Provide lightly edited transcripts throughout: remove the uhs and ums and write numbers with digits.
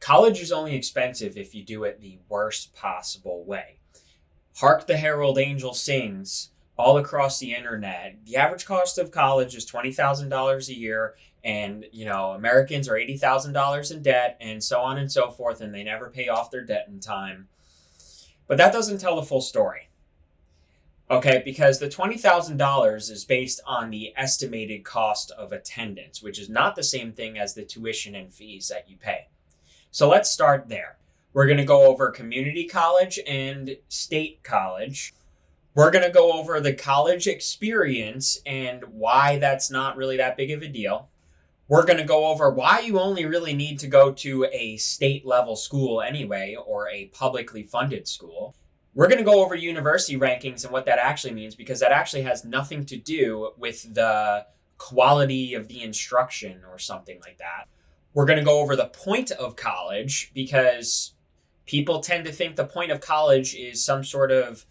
College is only expensive if you do it the worst possible way. Hark the Herald Angel sings all across the internet. The average cost of college is $20,000 a year, and Americans are $80,000 in debt, and so on and so forth, and they never pay off their debt in time. But that doesn't tell the full story. Okay, because the $20,000 is based on the estimated cost of attendance, which is not the same thing as the tuition and fees that you pay. So let's start there. We're going to go over community college and state college. We're going to go over the college experience and why that's not really that big of a deal. We're going to go over why you only really need to go to a state level school anyway, or a publicly funded school. We're going to go over university rankings and what that actually means, because that actually has nothing to do with the quality of the instruction or something like that. We're going to go over the point of college, because people tend to think the point of college is some sort of,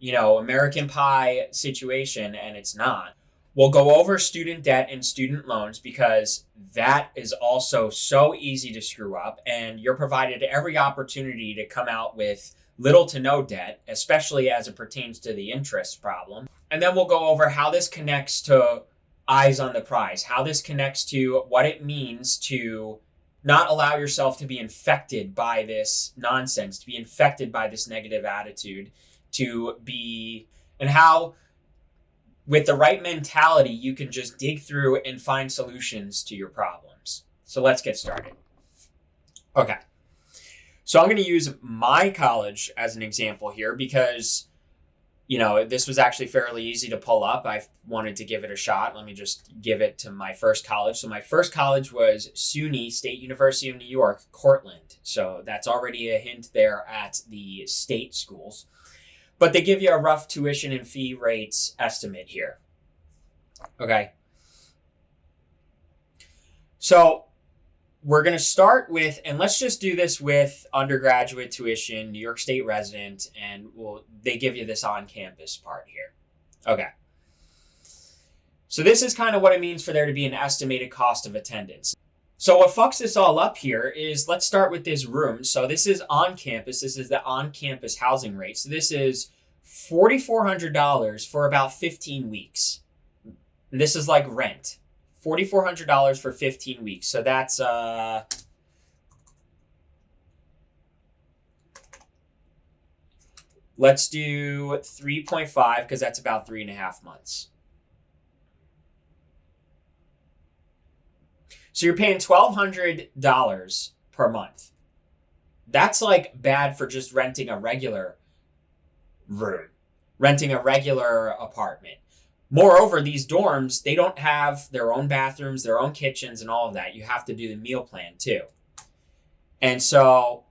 American Pie situation, and it's not. We'll go over student debt and student loans, because that is also so easy to screw up, and you're provided every opportunity to come out with little to no debt, especially as it pertains to the interest problem. And then we'll go over how this connects to eyes on the prize, how this connects to what it means to not allow yourself to be infected by this nonsense, to be infected by this negative attitude, and how with the right mentality, you can just dig through and find solutions to your problems. So let's get started. Okay. So I'm going to use my college as an example here because, this was actually fairly easy to pull up. I wanted to give it a shot. Let me just give it to my first college. So my first college was SUNY, State University of New York, Cortland. So that's already a hint there at the state schools. But they give you a rough tuition and fee rates estimate here. Okay. So we're going to start with, and let's just do this with undergraduate tuition, New York State resident, and they give you this on-campus part here. Okay. So this is kind of what it means for there to be an estimated cost of attendance. So what fucks this all up here is, let's start with this room. So this is on campus. This is the on-campus housing rate. So this is $4,400 for about 15 weeks. And this is like rent. $4,400 for 15 weeks. So that's let's do 3.5 because that's about 3.5 months. So you're paying $1,200 per month. That's like bad for just renting a regular room, renting a regular apartment. Moreover, these dorms, they don't have their own bathrooms, their own kitchens, and all of that. You have to do the meal plan too. And so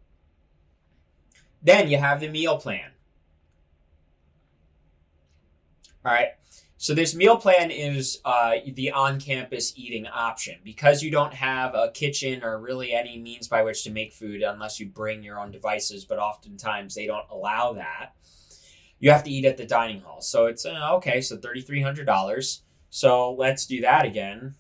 then you have the meal plan. All right. So this meal plan is the on-campus eating option. Because you don't have a kitchen or really any means by which to make food unless you bring your own devices, but oftentimes they don't allow that. You have to eat at the dining hall. So it's, okay, so $3,300. So let's do that again.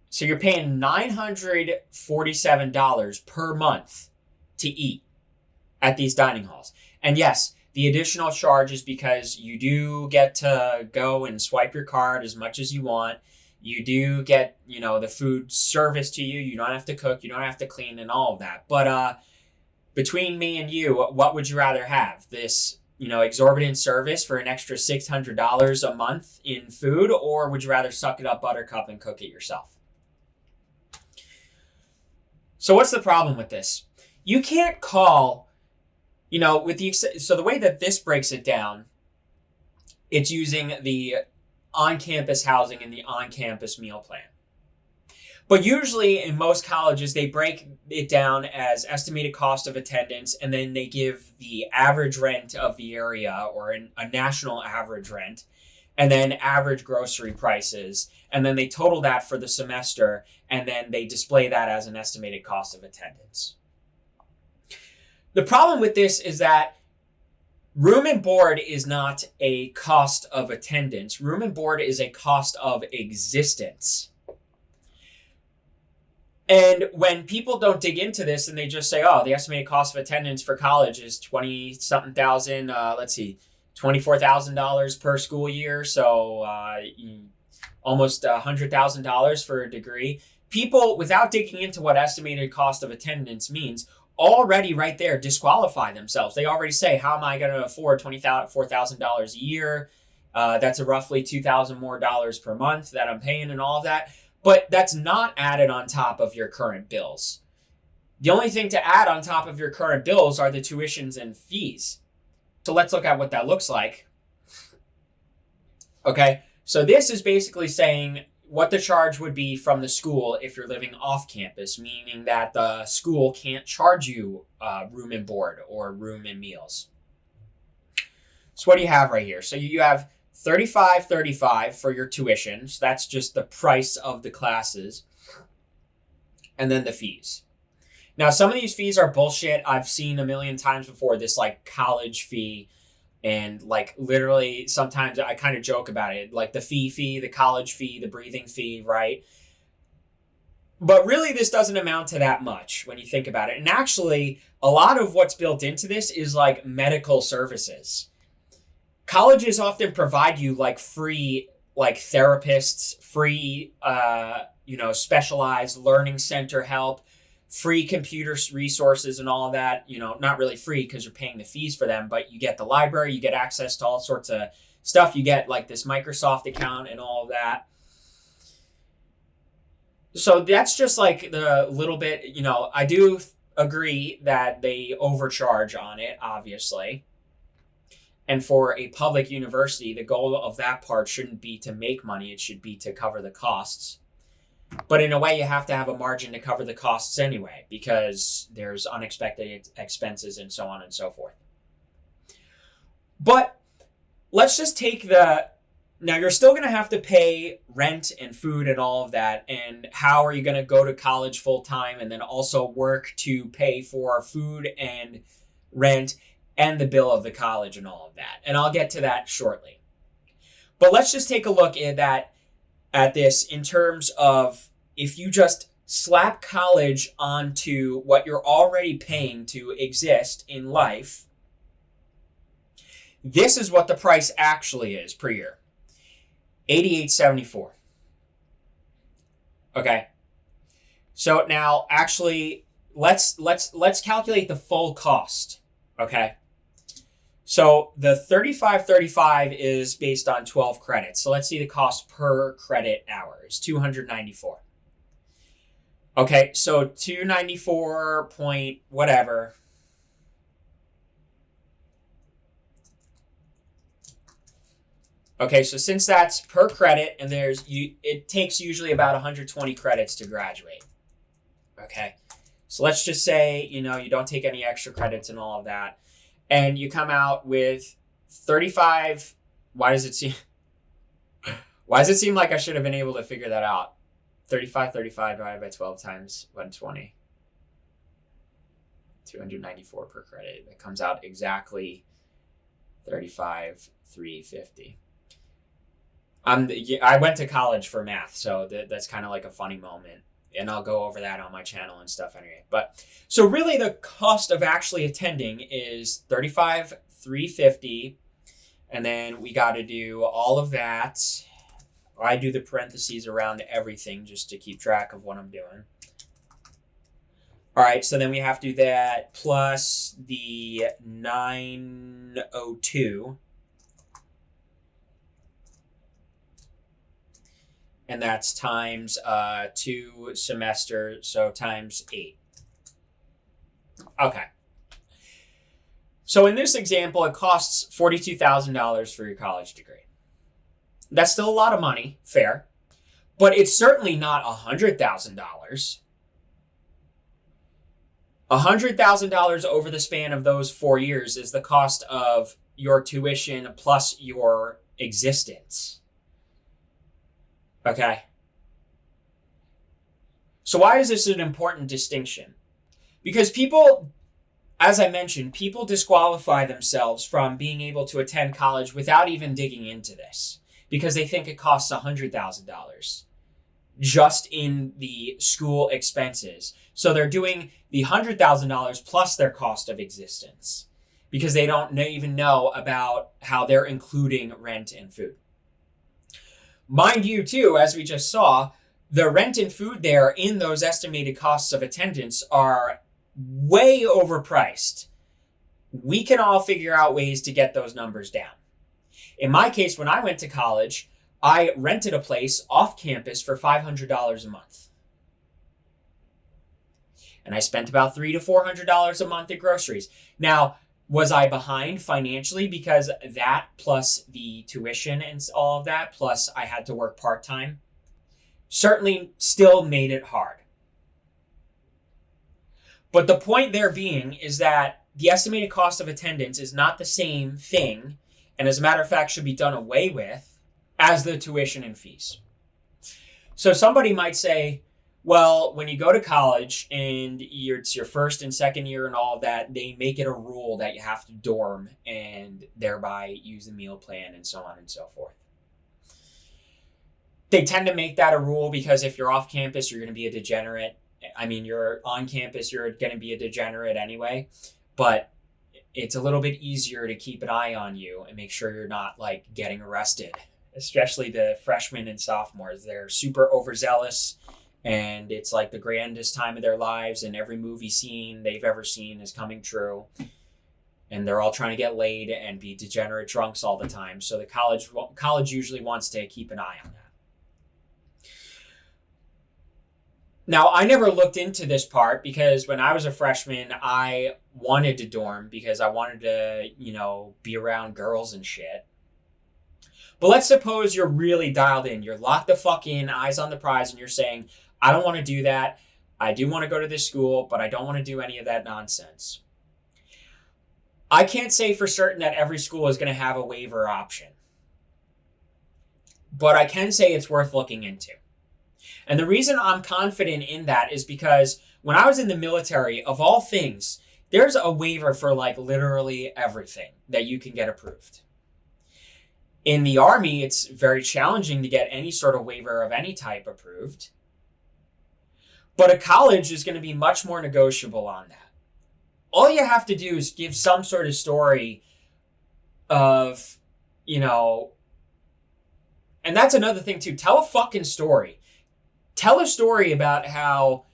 So you're paying $947 per month to eat at these dining halls. And yes, the additional charge is because you do get to go and swipe your card as much as you want. You do get, the food serviced to you. You don't have to cook. You don't have to clean and all of that. But between me and you, what would you rather have? This, exorbitant service for an extra $600 a month in food? Or would you rather suck it up buttercup and cook it yourself? So what's the problem with this? You can't call, so the way that this breaks it down, it's using the on-campus housing and the on-campus meal plan. But usually in most colleges, they break it down as estimated cost of attendance, and then they give the average rent of the area or a national average rent, and then average grocery prices, and then they total that for the semester, and then they display that as an estimated cost of attendance. The problem with this is that Room and board is not a cost of attendance. Room and board is a cost of existence. And when people don't dig into this and they just say, oh, the estimated cost of attendance for college is 20-something thousand, $24,000 per school year. So almost $100,000 for a degree. People, without digging into what estimated cost of attendance means, already right there disqualify themselves. They already say, how am I going to afford $24,000 a year? That's a roughly $2,000 more per month that I'm paying and all of that. But that's not added on top of your current bills. The only thing to add on top of your current bills are the tuitions and fees. So let's look at what that looks like. Okay, so this is basically saying what the charge would be from the school if you're living off campus, meaning that the school can't charge you room and board or room and meals. So what do you have right here? So you have $35.35 for your tuition. So that's just the price of the classes. And then the fees. Now, some of these fees are bullshit. I've seen a million times before this like college fee. And like literally sometimes I kind of joke about it. Like the fee, the college fee, the breathing fee, right? But really this doesn't amount to that much when you think about it. And actually a lot of what's built into this is like medical services. Colleges often provide you like free like therapists, free specialized learning center help, free computer resources and all of that. Not really free because you're paying the fees for them, but you get the library, you get access to all sorts of stuff. You get like this Microsoft account and all of that. So that's just like the little bit, I do agree that they overcharge on it, obviously. And for a public university, the goal of that part shouldn't be to make money. It should be to cover the costs. But in a way, you have to have a margin to cover the costs anyway, because there's unexpected expenses and so on and so forth. But let's just take now you're still going to have to pay rent and food and all of that. And how are you going to go to college full time and then also work to pay for food and rent and the bill of the college and all of that? And I'll get to that shortly. But let's just take a look at this in terms of if you just slap college onto what you're already paying to exist in life, this is what the price actually is per year. $88.74. Okay. So now actually let's calculate the full cost. Okay. So the $35.35 is based on 12 credits. So let's see the cost per credit hour is $294. Okay, so 294 point whatever. Okay, so since that's per credit and it takes usually about 120 credits to graduate. Okay. So let's just say, you don't take any extra credits and all of that. And you come out with 35. Why does it seem like I should have been able to figure that out? 35 divided by 12 times 120. 294 per credit. That comes out exactly 35,350. I went to college for math, so that's kind of like a funny moment. And I'll go over that on my channel and stuff anyway. But so really the cost of actually attending is $35,350. And then we got to do all of that. I do the parentheses around everything just to keep track of what I'm doing. All right, so then we have to do that plus the 902. And that's times 2 semesters, so times 8. Okay. So in this example, it costs $42,000 for your college degree. That's still a lot of money, fair. But it's certainly not $100,000. $100,000 over the span of those 4 years is the cost of your tuition plus your existence. Okay. So why is this an important distinction? Because people as I mentioned, people disqualify themselves from being able to attend college without even digging into this because they think it costs $100,000 just in the school expenses. So they're doing the $100,000 plus their cost of existence because they don't even know about how they're including rent and food. Mind you, too, as we just saw, the rent and food there in those estimated costs of attendance are way overpriced. We can all figure out ways to get those numbers down. In my case, when I went to college, I rented a place off campus for $500 a month. And I spent about $300 to $400 a month at groceries. Now, was I behind financially because that plus the tuition and all of that, plus I had to work part-time? Certainly still made it hard. But the point there being is that the estimated cost of attendance is not the same thing, and as a matter of fact should be done away with, as the tuition and fees. So somebody might say, well, when you go to college and it's your first and second year and all of that, they make it a rule that you have to dorm and thereby use the meal plan and so on and so forth. They tend to make that a rule because if you're off campus, you're going to be a degenerate. I mean, you're on campus, you're going to be a degenerate anyway, but it's a little bit easier to keep an eye on you and make sure you're not like getting arrested, especially the freshmen and sophomores. They're super overzealous and it's like the grandest time of their lives and every movie scene they've ever seen is coming true. And they're all trying to get laid and be degenerate drunks all the time. So the college usually wants to keep an eye on that. Now, I never looked into this part because when I was a freshman, I wanted to dorm because I wanted to, be around girls and shit. But let's suppose you're really dialed in. You're locked the fuck in, eyes on the prize, and you're saying, I don't want to do that. I do want to go to this school, but I don't want to do any of that nonsense. I can't say for certain that every school is going to have a waiver option. But I can say it's worth looking into. And the reason I'm confident in that is because when I was in the military, of all things, there's a waiver for like literally everything that you can get approved. In the Army, it's very challenging to get any sort of waiver of any type approved. But a college is going to be much more negotiable on that. All you have to do is give some sort of story of, and that's another thing too. Tell a fucking story. Tell a story about how,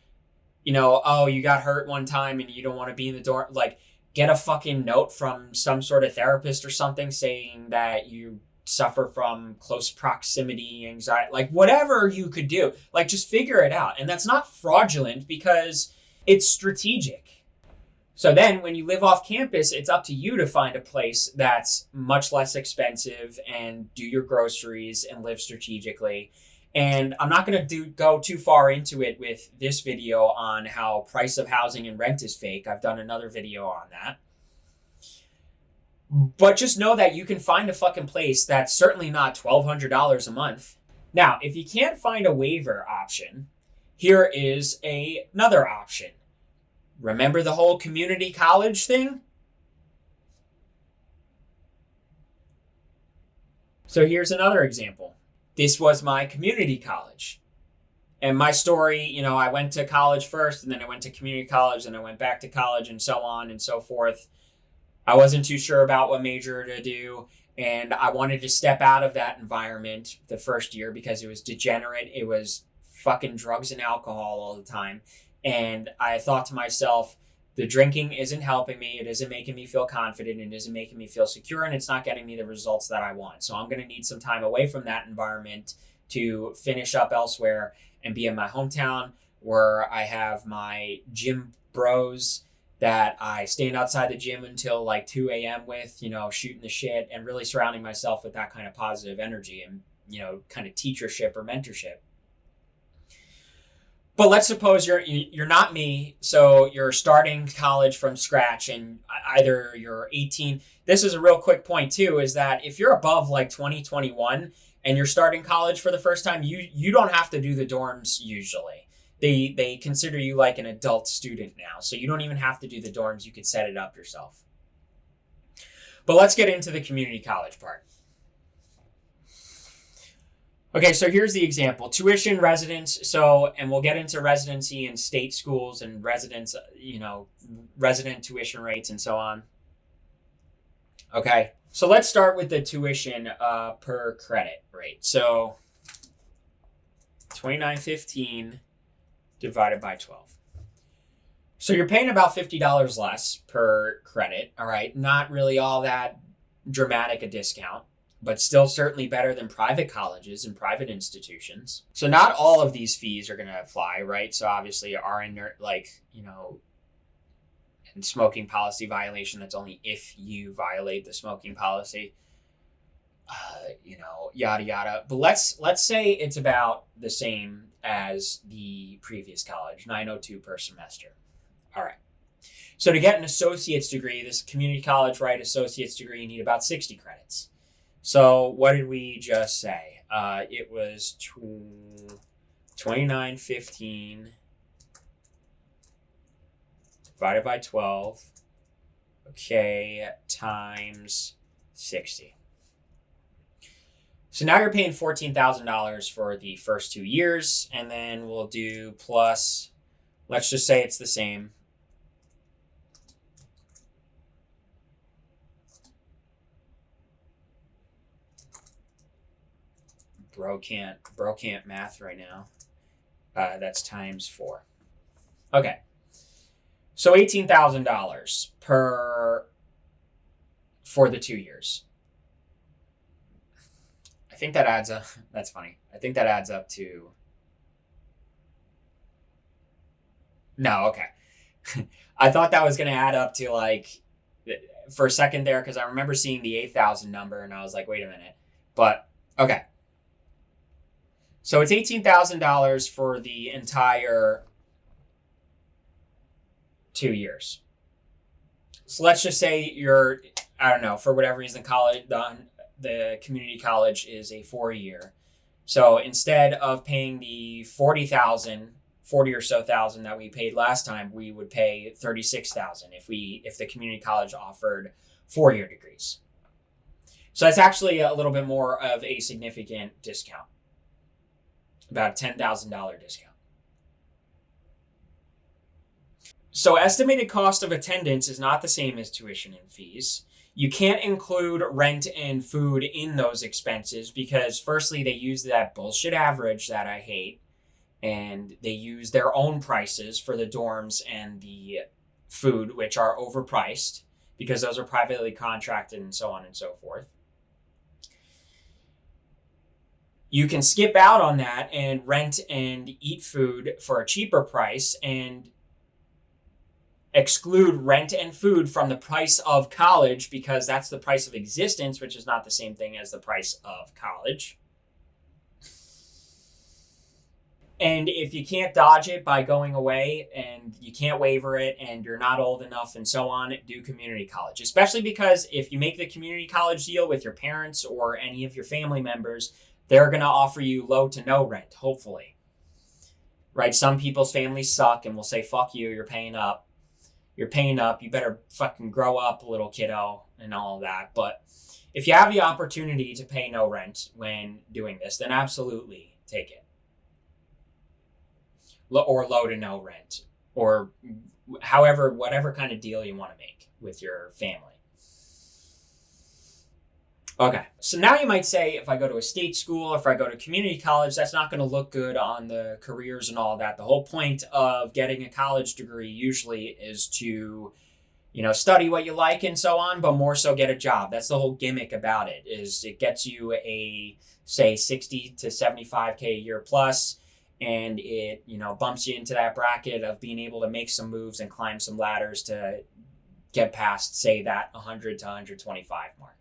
you got hurt one time and you don't want to be in the dorm. Like, get a fucking note from some sort of therapist or something saying that you suffer from close proximity anxiety. Like, whatever you could do. Like, just figure it out. And that's not fraudulent because it's strategic. So then when you live off campus, it's up to you to find a place that's much less expensive and do your groceries and live strategically. And I'm not going to go too far into it with this video on how price of housing and rent is fake. I've done another video on that. But just know that you can find a fucking place that's certainly not $1,200 a month. Now, if you can't find a waiver option, here is another option. Remember the whole community college thing? So here's another example. This was my community college. And my story, I went to college first, and then I went to community college, and I went back to college, and so on and so forth. I wasn't too sure about what major to do, and I wanted to step out of that environment the first year because it was degenerate. It was fucking drugs and alcohol all the time. And I thought to myself, the drinking isn't helping me. It isn't making me feel confident. It isn't making me feel secure, and it's not getting me the results that I want. So I'm going to need some time away from that environment to finish up elsewhere and be in my hometown where I have my gym bros that I stand outside the gym until like 2 a.m. with, shooting the shit and really surrounding myself with that kind of positive energy and, kind of teachership or mentorship. But let's suppose you're not me, so you're starting college from scratch and either you're 18. This is a real quick point too, is that if you're above like 20, 21 and you're starting college for the first time, you don't have to do the dorms usually. they consider you like an adult student now. So you don't even have to do the dorms. You could set it up yourself. But let's get into the community college part. Okay, so here's the example. Tuition, residence, and we'll get into residency in state schools and resident tuition rates and so on. Okay, so let's start with the tuition per credit rate. So $29.15 divided by 12. So you're paying about $50 less per credit, all right? Not really all that dramatic a discount, but still certainly better than private colleges and private institutions. So not all of these fees are going to fly, right? So obviously and smoking policy violation, that's only if you violate the smoking policy, yada, yada. But let's say it's about the same as the previous college, $902 per semester. All right. So to get an associate's degree, this community college, right, associate's degree, you need about 60 credits. So what did we just say? It was $29.15 divided by 12, okay, times 60. So now you're paying $14,000 for the first 2 years, and then we'll do plus, let's just say it's the same. Bro can't math right now. That's times 4. Okay. So $18,000 for the 2 years. I think that adds up. That's funny. I think that adds up to. No, okay. I thought that was going to add up to for a second there, because I remember seeing the 8,000 number and I was like, wait a minute. But okay. So it's $18,000 for the entire 2 years. So let's just say you're, I don't know, for whatever reason, the community college is a 4-year. So instead of paying the $40 or so thousand that we paid last time, we would pay $36,000 if the community college offered 4-year degrees. So that's actually a little bit more of a significant discount. About a $10,000 discount. So estimated cost of attendance is not the same as tuition and fees. You can't include rent and food in those expenses because firstly, they use that bullshit average that I hate, and they use their own prices for the dorms and the food, which are overpriced because those are privately contracted and so on and so forth. You can skip out on that and rent and eat food for a cheaper price and exclude rent and food from the price of college because that's the price of existence, which is not the same thing as the price of college. And if you can't dodge it by going away and you can't waiver it and you're not old enough and so on, do community college. Especially because if you make the community college deal with your parents or any of your family members, they're going to offer you low to no rent, hopefully. Right? Some people's families suck and will say, fuck you, you're paying up. You're paying up. You better fucking grow up, little kiddo, and all of that. But if you have the opportunity to pay no rent when doing this, then absolutely take it. Or low to no rent. Or whatever kind of deal you want to make with your family. Okay, so now you might say if I go to a state school, if I go to community college, that's not going to look good on the careers and all that. The whole point of getting a college degree usually is to, study what you like and so on, but more so get a job. That's the whole gimmick about it, is it gets you a, say, 60 to 75K a year plus, and it, bumps you into that bracket of being able to make some moves and climb some ladders to get past, say, that 100 to 125 mark.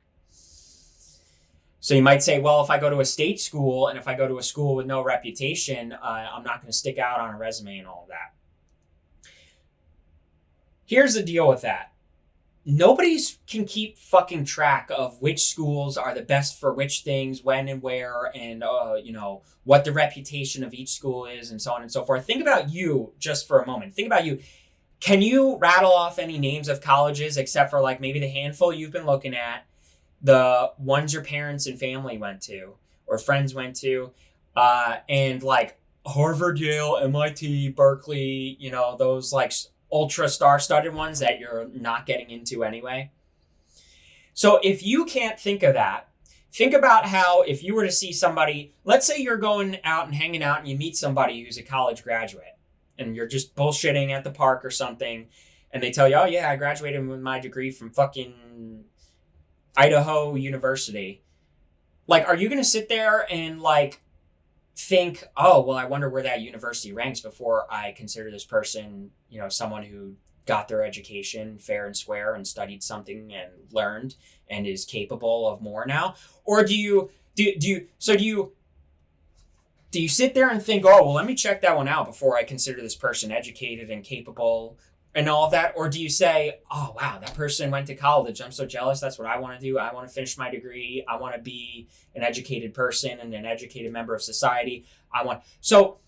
So you might say, well, if I go to a state school and if I go to a school with no reputation, I'm not going to stick out on a resume and all of that. Here's the deal with that. nobody's can keep fucking track of which schools are the best for which things, when and where, and what the reputation of each school is, and so on and so forth. Think about you just for a moment. Think about you. Can you rattle off any names of colleges except for like maybe the handful you've been looking at, the ones your parents and family went to or friends went to, and like Harvard, Yale, MIT, Berkeley, those like ultra star-studded ones that you're not getting into anyway? So if you can't think of that, think about how if you were to see somebody, let's say you're going out and hanging out and you meet somebody who's a college graduate and you're just bullshitting at the park or something, and they tell you, oh yeah, I graduated with my degree from fucking Idaho University. Like, are you going to sit there and like think, oh, well, I wonder where that university ranks before I consider this person, someone who got their education fair and square and studied something and learned and is capable of more now? Or do you sit there and think, oh, well, let me check that one out before I consider this person educated and capable and all of that? Or do you say, oh, wow, that person went to college. I'm so jealous. That's what I want to do. I want to finish my degree. I want to be an educated person and an educated member of society. So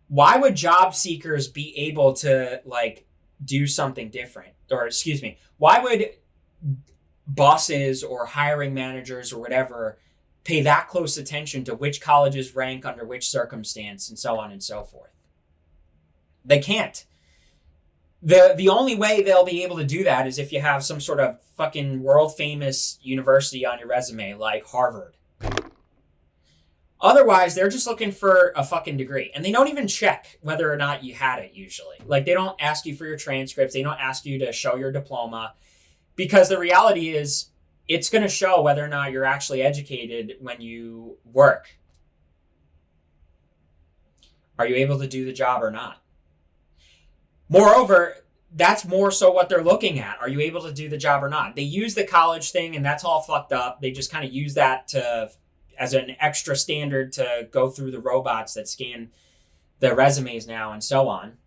why would job seekers be able to like do something different? Or excuse me, why would bosses or hiring managers or whatever pay that close attention to which colleges rank under which circumstance and so on and so forth? They can't. The only way they'll be able to do that is if you have some sort of fucking world famous university on your resume like Harvard. Otherwise, they're just looking for a fucking degree. And they don't even check whether or not you had it usually. Like, they don't ask you for your transcripts. They don't ask you to show your diploma. Because the reality is, it's going to show whether or not you're actually educated when you work. Are you able to do the job or not? Moreover, that's more so what they're looking at. Are you able to do the job or not? They use the college thing, and that's all fucked up. They just kind of use that as an extra standard to go through the robots that scan the resumes now and so on.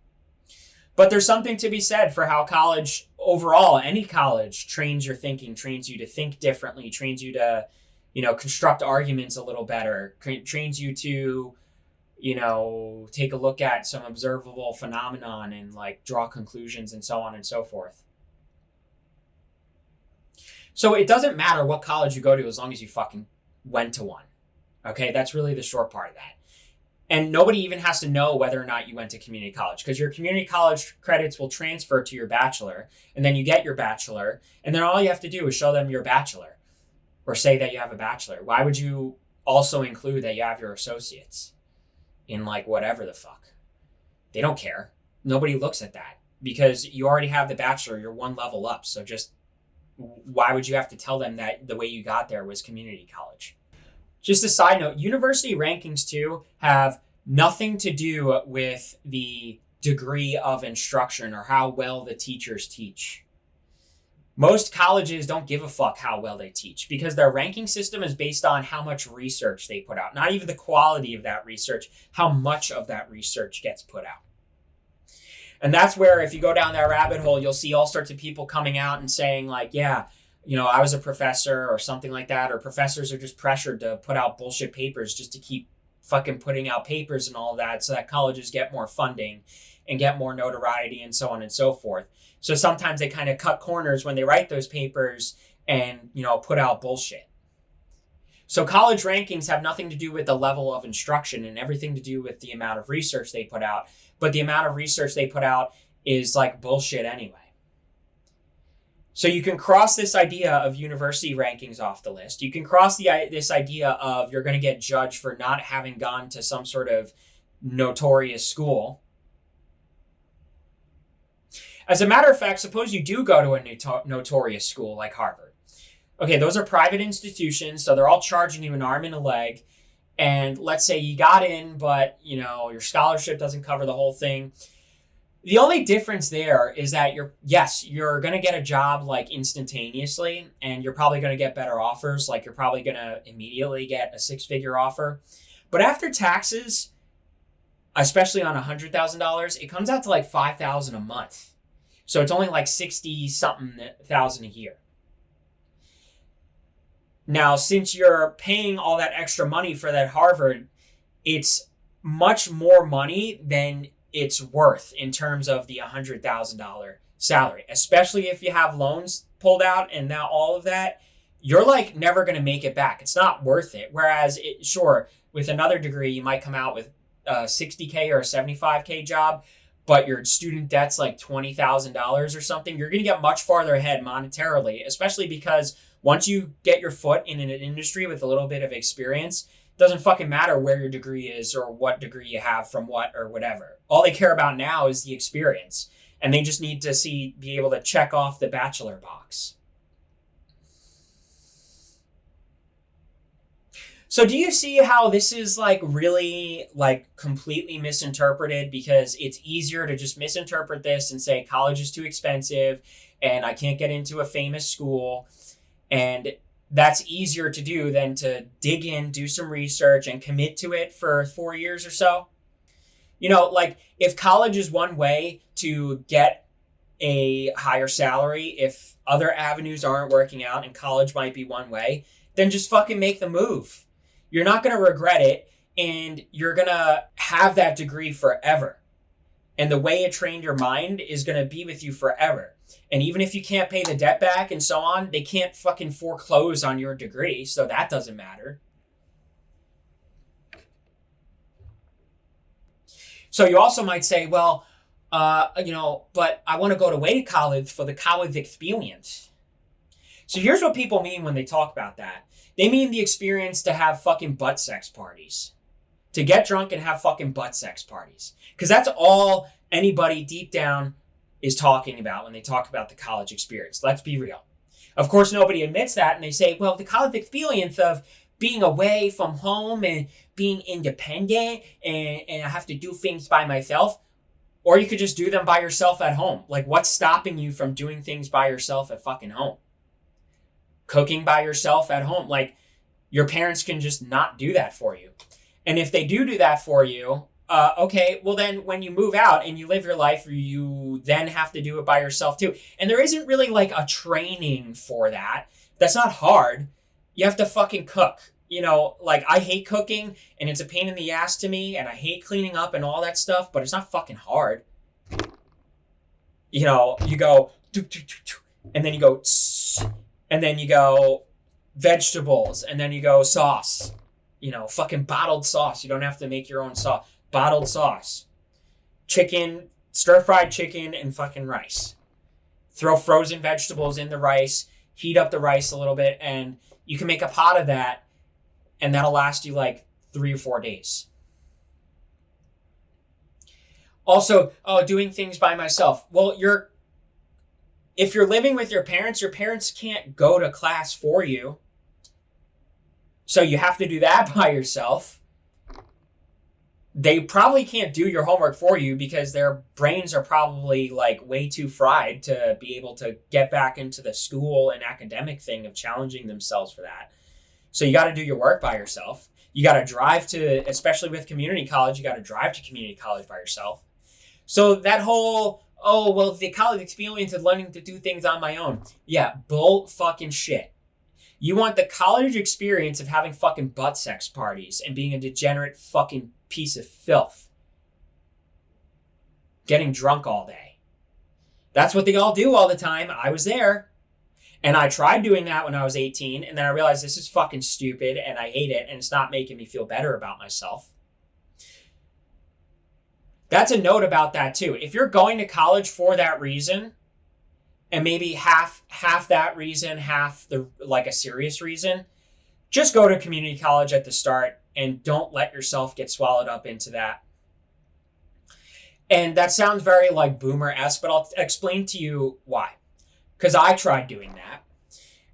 But there's something to be said for how college overall, any college, trains your thinking, trains you to think differently, trains you to, construct arguments a little better, trains you to, take a look at some observable phenomenon and like draw conclusions and so on and so forth. So it doesn't matter what college you go to as long as you fucking went to one. Okay, that's really the short part of that. And nobody even has to know whether or not you went to community college, because your community college credits will transfer to your bachelor, and then you get your bachelor, and then all you have to do is show them your bachelor or say that you have a bachelor. Why would you also include that you have your associates in like whatever the fuck? They don't care. Nobody looks at that because you already have the bachelor. You're one level up. So just why would you have to tell them that the way you got there was community college? Just a side note, university rankings too have nothing to do with the degree of instruction or how well the teachers teach. Most colleges don't give a fuck how well they teach because their ranking system is based on how much research they put out. Not even the quality of that research, how much of that research gets put out. And that's where if you go down that rabbit hole, you'll see all sorts of people coming out and saying like, yeah, I was a professor or something like that, or professors are just pressured to put out bullshit papers just to keep fucking putting out papers and all of that so that colleges get more funding and get more notoriety and so on and so forth. So sometimes they kind of cut corners when they write those papers and, put out bullshit. So college rankings have nothing to do with the level of instruction and everything to do with the amount of research they put out. But the amount of research they put out is like bullshit anyway. So you can cross this idea of university rankings off the list. You can cross this idea of you're going to get judged for not having gone to some sort of notorious school. As a matter of fact, suppose you do go to a notorious school like Harvard. Okay, those are private institutions, so they're all charging you an arm and a leg. And let's say you got in, but your scholarship doesn't cover the whole thing. The only difference there is that you're going to get a job like instantaneously, and you're probably going to get better offers. Like you're probably going to immediately get a 6-figure offer. But after taxes, especially on $100,000, it comes out to like $5,000 a month. So it's only like 60 something thousand a year. Now, since you're paying all that extra money for that Harvard, it's much more money than it's worth in terms of the $100,000 salary, especially if you have loans pulled out and now all of that, you're like never going to make it back. It's not worth it. Whereas sure, with another degree, you might come out with a $60K or a $75K job, but your student debt's like $20,000 or something. You're going to get much farther ahead monetarily, especially because once you get your foot in an industry with a little bit of experience, it doesn't fucking matter where your degree is or what degree you have from what or whatever. All they care about now is the experience. And they just need to be able to check off the bachelor box. So do you see how this is like really like completely misinterpreted? Because it's easier to just misinterpret this and say college is too expensive and I can't get into a famous school. And that's easier to do than to dig in, do some research and commit to it for 4 years or so. You know, like if college is one way to get a higher salary, if other avenues aren't working out and college might be one way, then just fucking make the move. You're not going to regret it, and you're going to have that degree forever. And the way it trained your mind is going to be with you forever. And even if you can't pay the debt back and so on, they can't fucking foreclose on your degree, so that doesn't matter. So you also might say, well, but I want to go to college for the Cawledge Exthpewiencth. So here's what people mean when they talk about that. They mean the experience to have fucking butt sex parties. To get drunk and have fucking butt sex parties. Because that's all anybody deep down is talking about when they talk about the college experience. Let's be real. Of course, nobody admits that, and they say, well, the Cawledge Exthpewiencth of being away from home and being independent and I have to do things by myself. Or you could just do them by yourself at home. Like, what's stopping you from doing things by yourself at fucking home? Cooking by yourself at home. Like, your parents can just not do that for you. And if they do that for you, okay, well then when you move out and you live your life, you then have to do it by yourself too. And there isn't really like a training for that. That's not hard. You have to fucking cook. You know, like I hate cooking and it's a pain in the ass to me and I hate cleaning up and all that stuff, but it's not fucking hard. You know, you go, and then you go, and then you go vegetables, and then you go sauce. You know, fucking bottled sauce. You don't have to make your own sauce. Bottled sauce. Chicken, stir-fried chicken, and fucking rice. Throw frozen vegetables in the rice, heat up the rice a little bit, and you can make a pot of that, and that'll last you like 3 or 4 days. Also, doing things by myself. Well, if you're living with your parents can't go to class for you. So you have to do that by yourself. They probably can't do your homework for you because their brains are probably like way too fried to be able to get back into the school and academic thing of challenging themselves for that. So you got to do your work by yourself. You got to drive to, especially with community college, you got to drive to community college by yourself. So that whole, the Cawledge Exthpewiencth of learning to do things on my own. Yeah, bull fucking shit. You want the college experience of having fucking butt sex parties and being a degenerate fucking piece of filth. Getting drunk all day. That's what they all do all the time. I was there. And I tried doing that when I was 18, and then I realized this is fucking stupid, and I hate it, and it's not making me feel better about myself. That's a note about that, too. If you're going to college for that reason, and maybe half that reason, half a serious reason, just go to community college at the start, and don't let yourself get swallowed up into that. And that sounds very like boomer-esque, but I'll explain to you why. Because I tried doing that.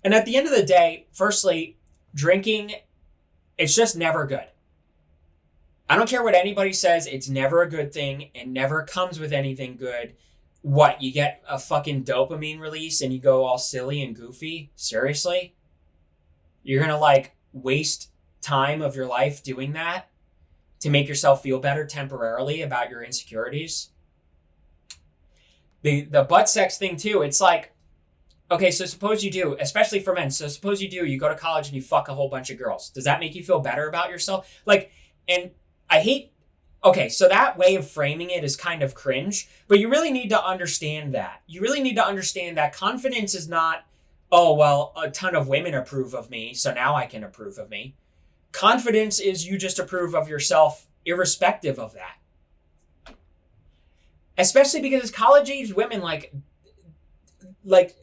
And at the end of the day, firstly, drinking, it's just never good. I don't care what anybody says, it's never a good thing. It never comes with anything good. What, you get a fucking dopamine release and you go all silly and goofy? Seriously? You're gonna waste time of your life doing that to make yourself feel better temporarily about your insecurities? the butt sex thing too. It's like, okay, so suppose you do, especially for men. So suppose you go to college and you fuck a whole bunch of girls. Does that make you feel better about yourself? Like, and I hate, okay, so that way of framing it is kind of cringe, but you really need to understand that. You really need to understand that confidence is not, oh, well, a ton of women approve of me, so now I can approve of me. Confidence is you just approve of yourself irrespective of that. Especially because college-age women, like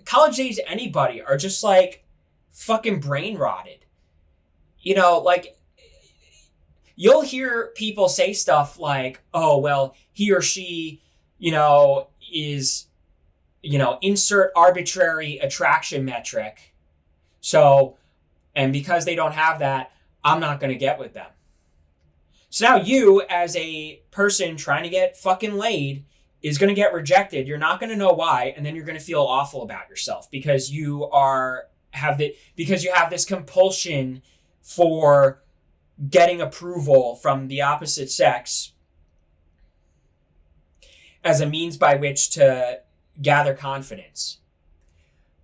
college-age anybody are just like fucking brain rotted. You know, like you'll hear people say stuff like, oh, well, he or she, you know, is, you know, insert arbitrary attraction metric. So, and because they don't have that, I'm not going to get with them. So now you, as a person trying to get fucking laid, is going to get rejected. You're not going to know why, and then you're going to feel awful about yourself because you have this compulsion for getting approval from the opposite sex as a means by which to gather confidence.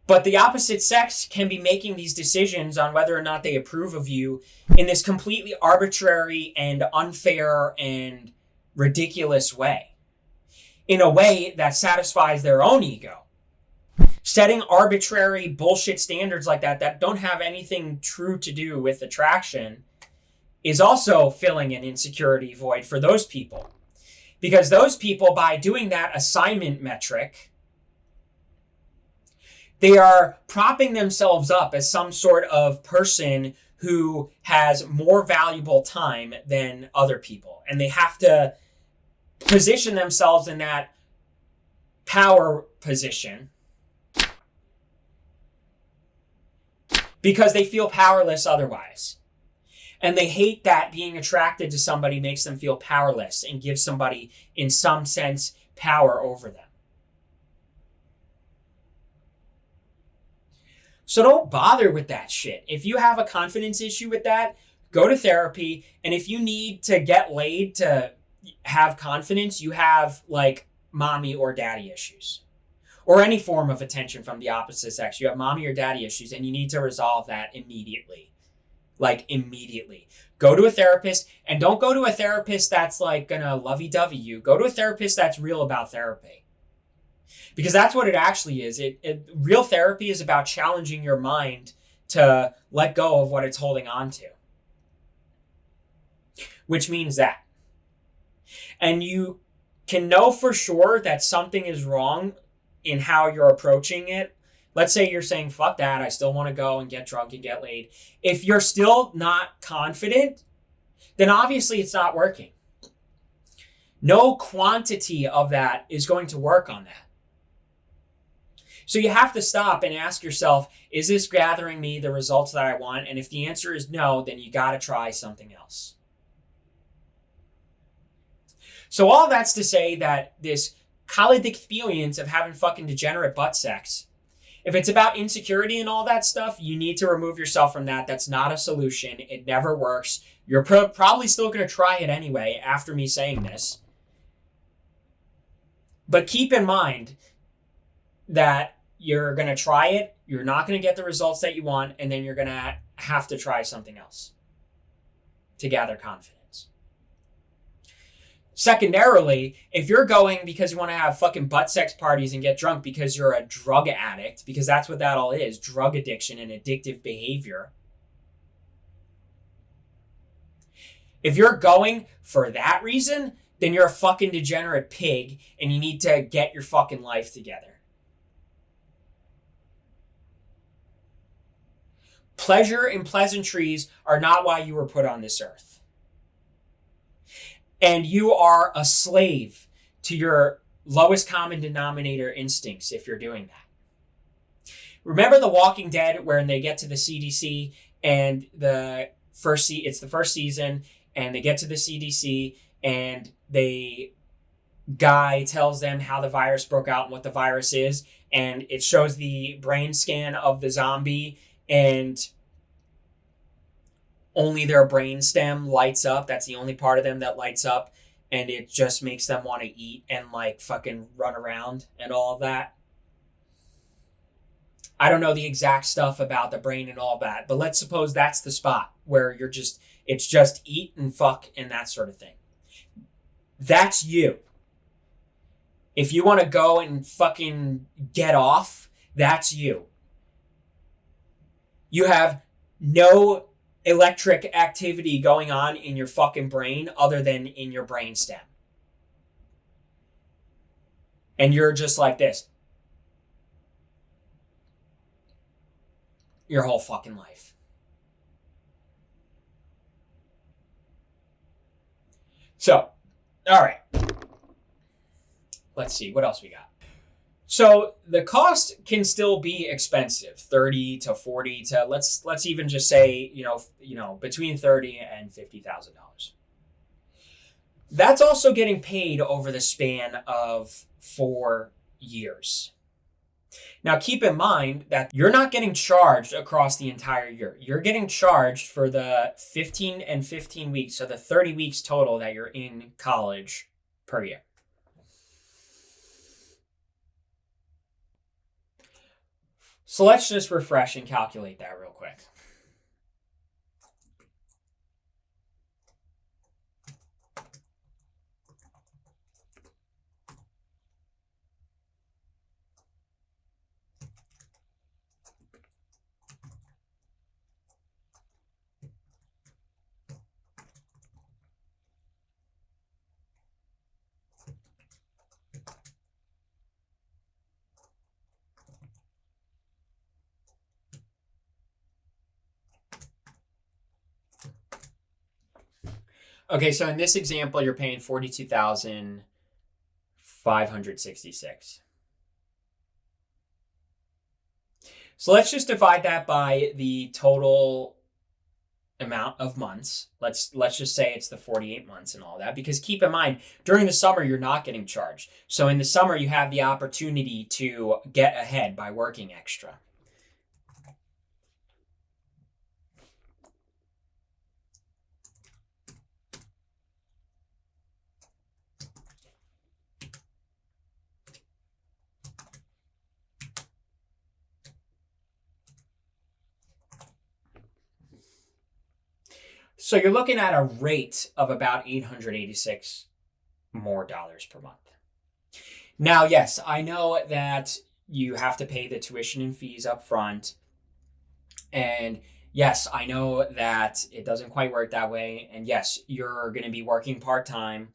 But the opposite sex can be making these decisions on whether or not they approve of you in this completely arbitrary and unfair and ridiculous way. In a way that satisfies their own ego. Setting arbitrary bullshit standards like that don't have anything true to do with attraction is also filling an insecurity void for those people. Because those people, by doing that assignment metric, they are propping themselves up as some sort of person who has more valuable time than other people. And they have to position themselves in that power position because they feel powerless otherwise. And they hate that being attracted to somebody makes them feel powerless and gives somebody, in some sense, power over them. So don't bother with that shit. If you have a confidence issue with that, go to therapy. And if you need to get laid to have confidence, you have like mommy or daddy issues or any form of attention from the opposite sex. You have mommy or daddy issues and you need to resolve that immediately. Like immediately. Go to a therapist, and don't go to a therapist that's like gonna lovey-dovey you. Go to a therapist that's real about therapy. Because that's what it actually is. Real therapy is about challenging your mind to let go of what it's holding on to. Which means that. And you can know for sure that something is wrong in how you're approaching it. Let's say you're saying, fuck that, I still want to go and get drunk and get laid. If you're still not confident, then obviously it's not working. No quantity of that is going to work on that. So you have to stop and ask yourself, is this gathering me the results that I want? And if the answer is no, then you got to try something else. So all that's to say that this Cawledge Exthpewiencth of having fucking degenerate butt sex, if it's about insecurity and all that stuff, you need to remove yourself from that. That's not a solution. It never works. You're probably still going to try it anyway after me saying this. But keep in mind that you're going to try it, you're not going to get the results that you want, and then you're going to have to try something else to gather confidence. Secondarily, if you're going because you want to have fucking butt sex parties and get drunk because you're a drug addict, because that's what that all is, drug addiction and addictive behavior. If you're going for that reason, then you're a fucking degenerate pig and you need to get your fucking life together. Pleasure and pleasantries are not why you were put on this earth. And you are a slave to your lowest common denominator instincts if you're doing that. Remember The Walking Dead when they get to the CDC and it's the first season and they get to the CDC and guy tells them how the virus broke out and what the virus is, and it shows the brain scan of the zombie and only their brain stem lights up. That's the only part of them that lights up. and it just makes them want to eat and like fucking run around and all of that. I don't know the exact stuff about the brain and all that, but let's suppose that's the spot where it's just eat and fuck and that sort of thing. That's you. If you want to go and fucking get off, that's you. You have no electric activity going on in your fucking brain other than in your brainstem. And you're just like this. Your whole fucking life. So, all right. Let's see what else we got. So the cost can still be expensive, 30 to 40 to let's even just say, between 30 and $50,000. That's also getting paid over the span of 4 years. Now, keep in mind that you're not getting charged across the entire year. You're getting charged for the 15 and 15 weeks, so the 30 weeks total that you're in college per year. So let's just refresh and calculate that real quick. Okay, so in this example, you're paying $42,566. So let's just divide that by the total amount of months. Let's just say it's the 48 months and all that, because keep in mind, during the summer, you're not getting charged. So in the summer, you have the opportunity to get ahead by working extra. So you're looking at a rate of about $886 more per month. Now, yes, I know that you have to pay the tuition and fees up front. And yes, I know that it doesn't quite work that way. And yes, you're going to be working part-time.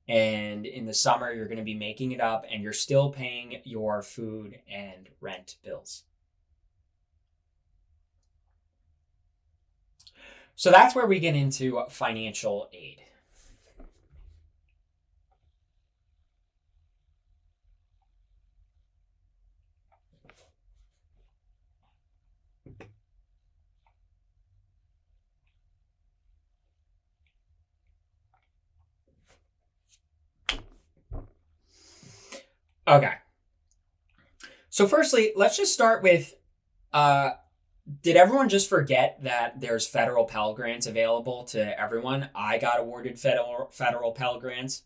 And in the summer, you're going to be making it up and you're still paying your food and rent bills. So that's where we get into financial aid. Okay. So firstly, let's just start with, did everyone just forget that there's federal Pell Grants available to everyone? I got awarded federal Pell Grants.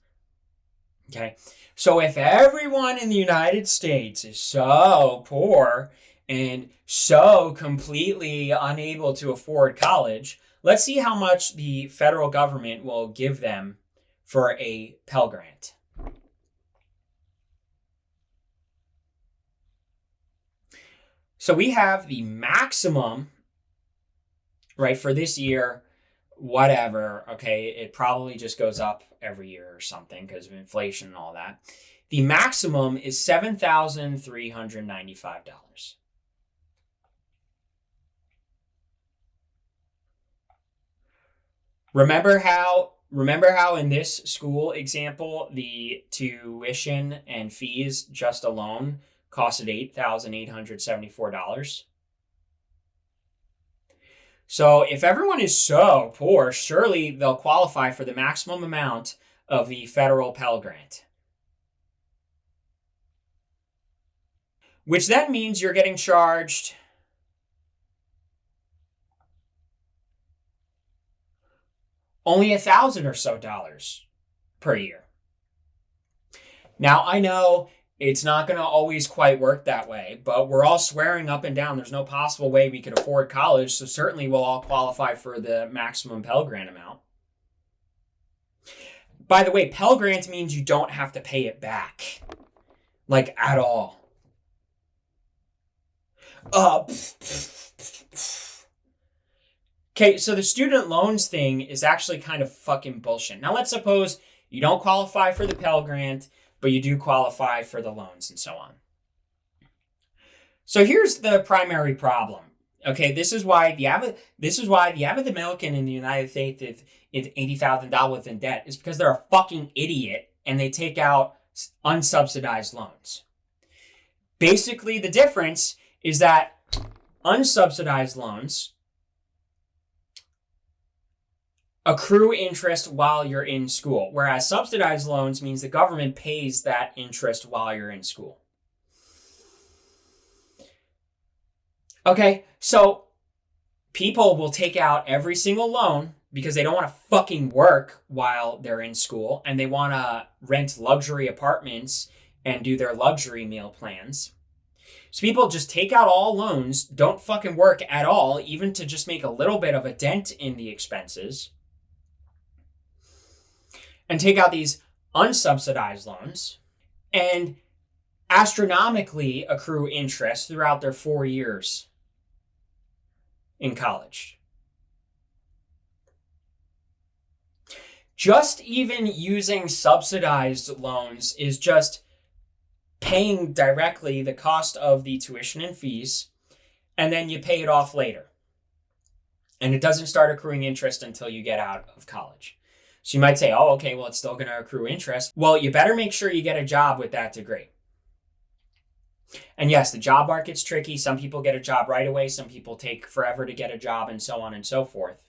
Okay. So if everyone in the United States is so poor and so completely unable to afford college, let's see how much the federal government will give them for a Pell Grant. So we have the maximum, right, for this year, whatever, okay, it probably just goes up every year or something because of inflation and all that. The maximum is $7,395. Remember how in this school example, the tuition and fees just alone costed $8,874. So if everyone is so poor, surely they'll qualify for the maximum amount of the federal Pell Grant. Which then means you're getting charged only $1,000 or so. per year. Now, I know it's not going to always quite work that way, but we're all swearing up and down there's no possible way we could afford college, so certainly we'll all qualify for the maximum Pell Grant amount. By the way, Pell Grant means you don't have to pay it back. Like, at all. Okay, so the student loans thing is actually kind of fucking bullshit. Now, let's suppose you don't qualify for the Pell Grant, but you do qualify for the loans and so on. So here's the primary problem. Okay, this is why the average American in the United States is $80,000 in debt, is because they're a fucking idiot and they take out unsubsidized loans. Basically, the difference is that unsubsidized loans accrue interest while you're in school, whereas subsidized loans means the government pays that interest while you're in school. Okay, so people will take out every single loan because they don't want to fucking work while they're in school, and they want to rent luxury apartments and do their luxury meal plans. So people just take out all loans, don't fucking work at all, even to just make a little bit of a dent in the expenses, and take out these unsubsidized loans and astronomically accrue interest throughout their 4 years in college. Just even using subsidized loans is just paying directly the cost of the tuition and fees, and then you pay it off later. And it doesn't start accruing interest until you get out of college. So you might say, oh, okay, well, it's still going to accrue interest. Well, you better make sure you get a job with that degree. And yes, the job market's tricky. Some people get a job right away. Some people take forever to get a job, and so on and so forth.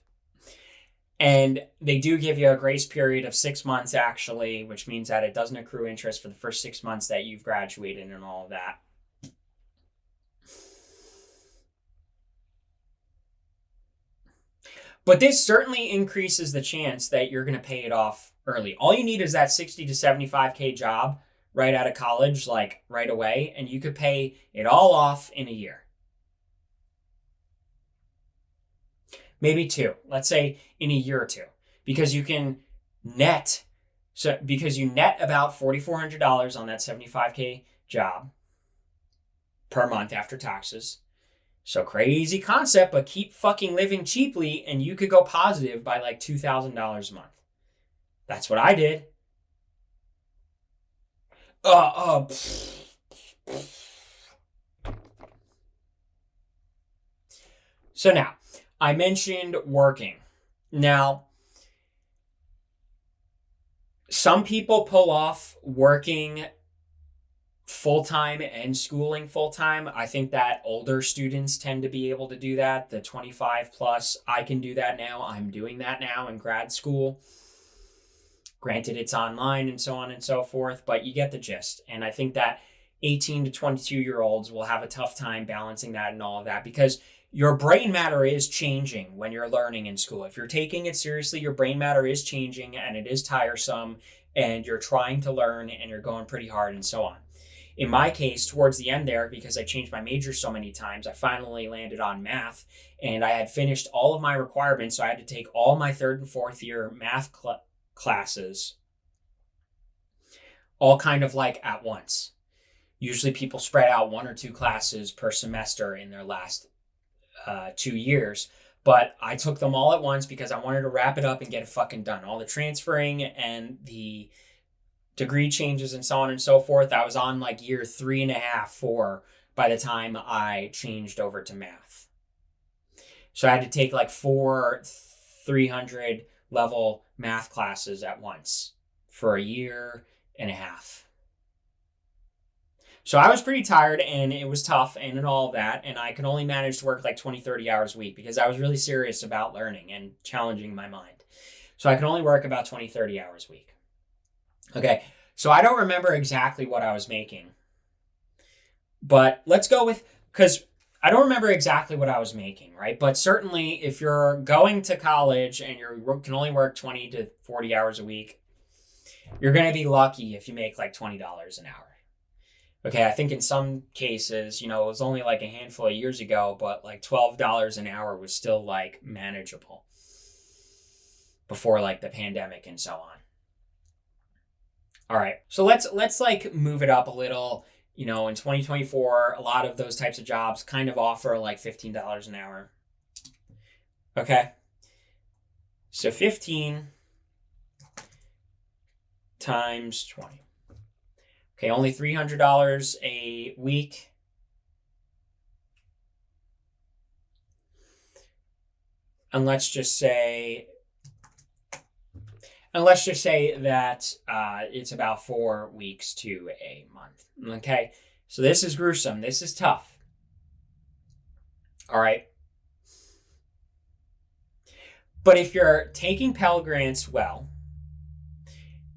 And they do give you a grace period of 6 months, actually, which means that it doesn't accrue interest for the first 6 months that you've graduated and all of that. But this certainly increases the chance that you're going to pay it off early. All you need is that 60 to 75K job right out of college, like right away, and you could pay it all off in a year. Maybe 2. Let's say in a year or 2, because you can net. So because you net about $4,400 on that 75K job per month after taxes. So crazy concept, but keep fucking living cheaply, and you could go positive by like $2,000 a month. That's what I did. So now, I mentioned working. Now, some people pull off working full-time and schooling full-time. I think that older students tend to be able to do that. The 25 plus, I can do that now. I'm doing that now in grad school. Granted, it's online and so on and so forth, but you get the gist. And I think that 18 to 22-year-olds will have a tough time balancing that and all of that, because your brain matter is changing when you're learning in school. If you're taking it seriously, your brain matter is changing, and it is tiresome, and you're trying to learn, and you're going pretty hard and so on. In my case, towards the end there, because I changed my major so many times, I finally landed on math, and I had finished all of my requirements, so I had to take all my 3rd and 4th year math classes, all kind of like at once. Usually people spread out 1 or 2 classes per semester in their last 2 years, but I took them all at once because I wanted to wrap it up and get it fucking done. All the transferring and the degree changes and so on and so forth. I was on like year 3.5, 4 by the time I changed over to math. So I had to take like 4 300 level math classes at once for 1.5 years. So I was pretty tired, and it was tough and all of that. And I could only manage to work like 20, 30 hours a week because I was really serious about learning and challenging my mind. So I could only work about 20, 30 hours a week. Okay, so I don't remember exactly what I was making. But let's go with, because I don't remember exactly what I was making, right? But certainly if you're going to college and you can only work 20 to 40 hours a week, You're going to be lucky if you make like $20 an hour. Okay, I think in some cases, it was only like a handful of years ago, but like $12 an hour was still like manageable before like the pandemic and so on. All right, so let's like move it up a little. In 2024, a lot of those types of jobs kind of offer like $15 an hour. Okay, so 15 times 20. Okay, only $300 a week. And let's just say that it's about 4 weeks to a month. Okay, so this is gruesome. This is tough. All right. But if you're taking Pell grants well,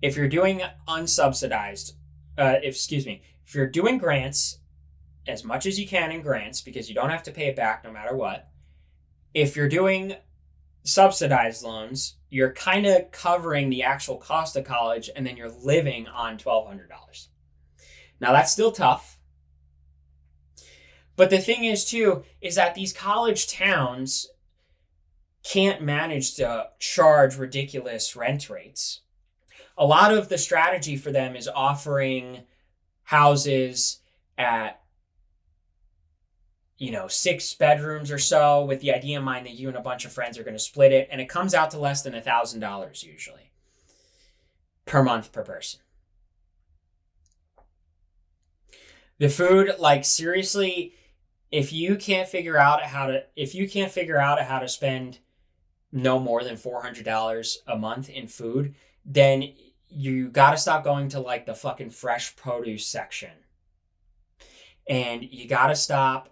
if you're doing unsubsidized, if you're doing grants as much as you can in grants, because you don't have to pay it back no matter what. If you're doing subsidized loans, you're kind of covering the actual cost of college, and then you're living on $1,200. Now that's still tough. But the thing is too, is that these college towns can't manage to charge ridiculous rent rates. A lot of the strategy for them is offering houses at 6 bedrooms or so, with the idea in mind that you and a bunch of friends are going to split it, and it comes out to less than $1,000 usually per month per person. The food, like seriously, if you can't figure out how to spend no more than $400 a month in food, then you got to stop going to like the fucking fresh produce section. And you got to stop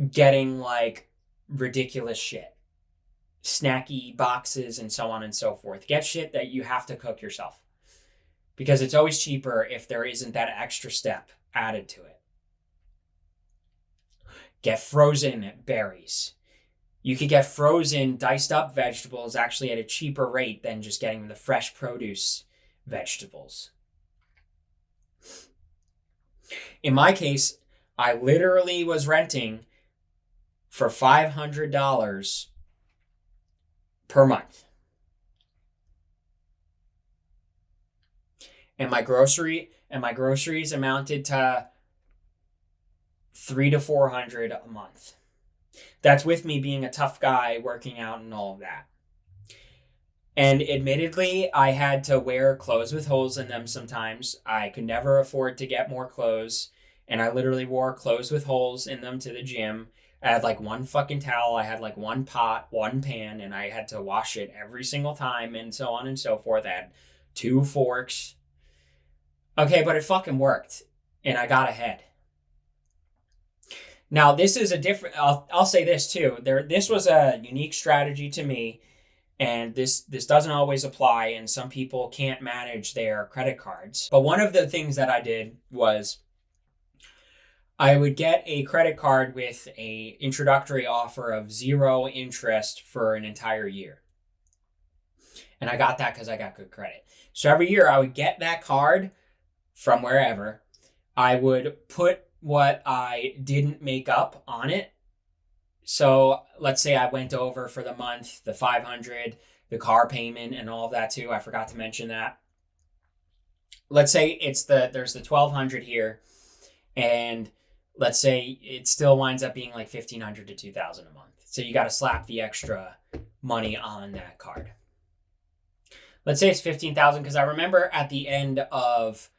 getting like ridiculous shit, snacky boxes and so on and so forth. Get shit that you have to cook yourself, because it's always cheaper if there isn't that extra step added to it. Get frozen berries. You could get frozen diced up vegetables actually at a cheaper rate than just getting the fresh produce vegetables. In my case, I literally was renting for $500 per month. And my groceries amounted to $300 to $400 a month. That's with me being a tough guy, working out and all of that. And admittedly, I had to wear clothes with holes in them sometimes. I could never afford to get more clothes. And I literally wore clothes with holes in them to the gym. I had like one fucking towel. I had like one pot, one pan, and I had to wash it every single time and so on and so forth. I had 2 forks. Okay, but it fucking worked. And I got ahead. Now, this is a different... I'll say this too. This was a unique strategy to me. And this doesn't always apply, and some people can't manage their credit cards. But one of the things that I did was I would get a credit card with a introductory offer of 0 interest for an entire year. And I got that because I got good credit. So every year I would get that card from wherever. I would put what I didn't make up on it. So let's say I went over for the month, the $500, the car payment and all of that too. I forgot to mention that. Let's say there's the $1,200 here, and let's say it still winds up being like $1,500 to $2,000 a month. So you got to slap the extra money on that card. Let's say it's $15,000, because I remember at the end of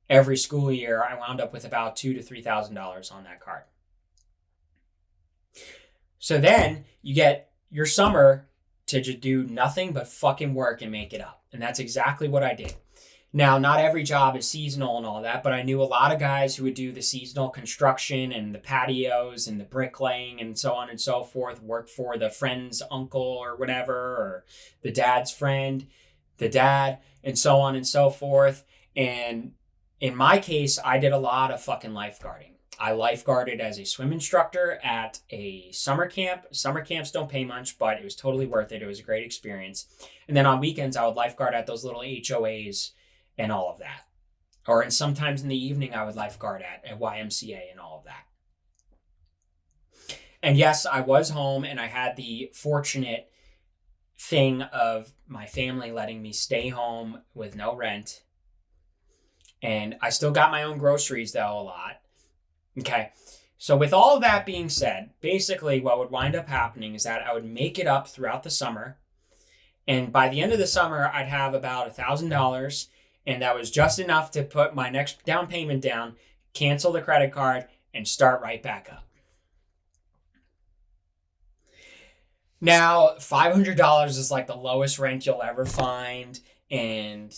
every school year, I wound up with about $2,000 to $3,000 on that card. So then you get your summer to just do nothing but fucking work and make it up. And that's exactly what I did. Now, not every job is seasonal and all that, but I knew a lot of guys who would do the seasonal construction and the patios and the bricklaying and so on and so forth, work for the friend's uncle or whatever, or the dad's friend, the dad, and so on and so forth. And in my case, I did a lot of fucking lifeguarding. I lifeguarded as a swim instructor at a summer camp. Summer camps don't pay much, but it was totally worth it. It was a great experience. And then on weekends, I would lifeguard at those little HOAs and all of that. And sometimes in the evening, I would lifeguard at YMCA and all of that. And yes, I was home, and I had the fortunate thing of my family letting me stay home with no rent. And I still got my own groceries, though, a lot. Okay, so with all of that being said, basically what would wind up happening is that I would make it up throughout the summer. And by the end of the summer, I'd have about $1,000. And that was just enough to put my next down payment down, cancel the credit card, and start right back up. Now, $500 is like the lowest rent you'll ever find. And,